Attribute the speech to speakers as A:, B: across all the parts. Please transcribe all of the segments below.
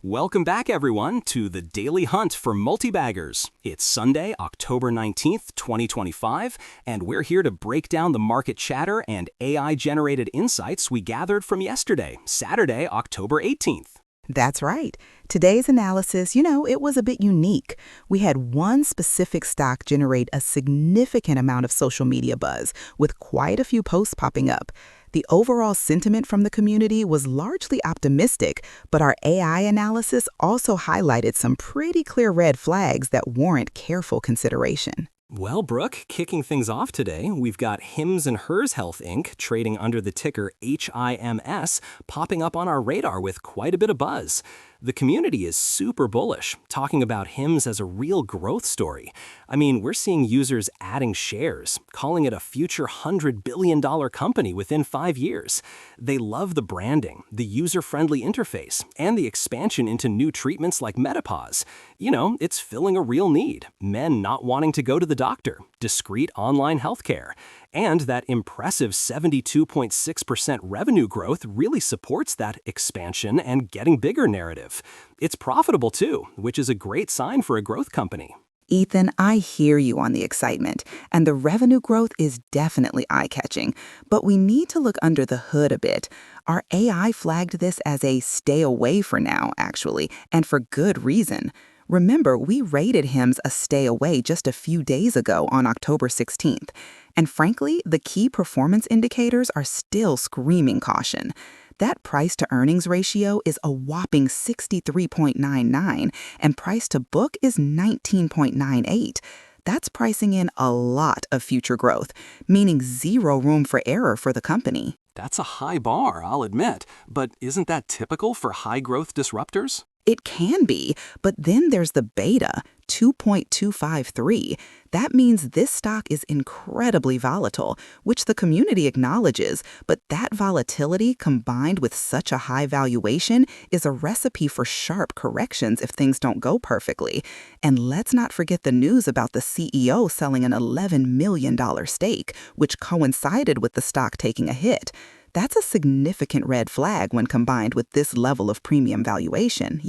A: Welcome back, everyone, to the Daily Hunt for Multibaggers. It's Sunday, October 19th, 2025, and we're here to break down the market chatter and AI-generated insights we gathered from yesterday, Saturday, October 18th.
B: That's right. Today's analysis, it was a bit unique. We had one specific stock generate a significant amount of social media buzz, with quite a few posts popping up. The overall sentiment from the community was largely optimistic, but our AI analysis also highlighted some pretty clear red flags that warrant careful consideration.
A: Well, Brooke, kicking things off today, we've got Hims and Hers Health Inc., trading under the ticker HIMS, popping up on our radar with quite a bit of buzz. The community is super bullish, talking about Hims as a real growth story. I mean, we're seeing users adding shares, calling it a future $100 billion company within 5 years. They love the branding, the user-friendly interface, and the expansion into new treatments like menopause. It's filling a real need. Men not wanting to go to the doctor, discreet online healthcare. And that impressive 72.6% revenue growth really supports that expansion and getting bigger narrative. It's profitable too, which is a great sign for a growth company.
B: Ethan, I hear you on the excitement, and the revenue growth is definitely eye-catching. But we need to look under the hood a bit. Our AI flagged this as a stay away for now, actually, and for good reason. Remember, we rated Hims a stay away just a few days ago on October 16th. And frankly, the key performance indicators are still screaming caution. That price-to-earnings ratio is a whopping 63.99, and price-to-book is 19.98. That's pricing in a lot of future growth, meaning zero room for error for the company.
A: That's a high bar, I'll admit, but isn't that typical for high-growth disruptors?
B: It can be, but then there's the beta, 2.253. That means this stock is incredibly volatile, which the community acknowledges, but that volatility combined with such a high valuation is a recipe for sharp corrections if things don't go perfectly. And let's not forget the news about the CEO selling an $11 million stake, which coincided with the stock taking a hit. That's a significant red flag when combined with this level of premium valuation,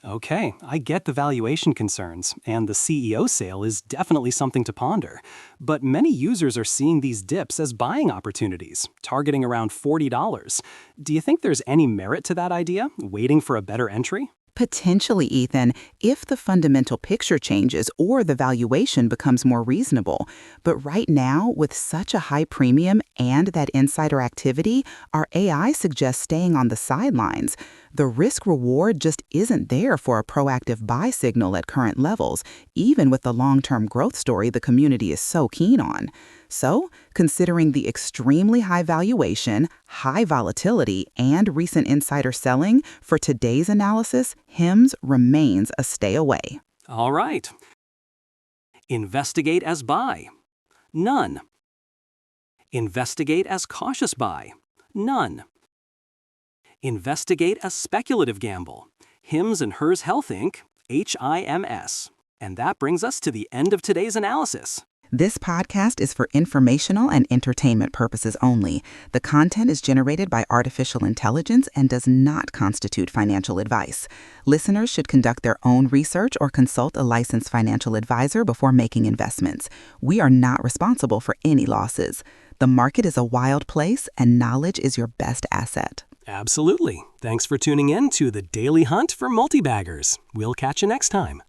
A: Okay, I get the valuation concerns, and the CEO sale is definitely something to ponder. But many users are seeing these dips as buying opportunities, targeting around $40. Do you think there's any merit to that idea, waiting for a better entry?
B: Potentially, Ethan, if the fundamental picture changes or the valuation becomes more reasonable. But right now, with such a high premium and that insider activity, our AI suggests staying on the sidelines. The risk-reward just isn't there for a proactive buy signal at current levels, even with the long-term growth story the community is so keen on. So, considering the extremely high valuation, high volatility, and recent insider selling, for today's analysis, Hims remains a stay away.
A: All right. Investigate as buy. None. Investigate as cautious buy. None. Investigate as speculative gamble. Hims and Hers Health Inc., HIMS. And that brings us to the end of today's analysis.
B: This podcast is for informational and entertainment purposes only. The content is generated by artificial intelligence and does not constitute financial advice. Listeners should conduct their own research or consult a licensed financial advisor before making investments. We are not responsible for any losses. The market is a wild place, and knowledge is your best asset.
A: Absolutely. Thanks for tuning in to the Daily Hunt for Multibaggers. We'll catch you next time.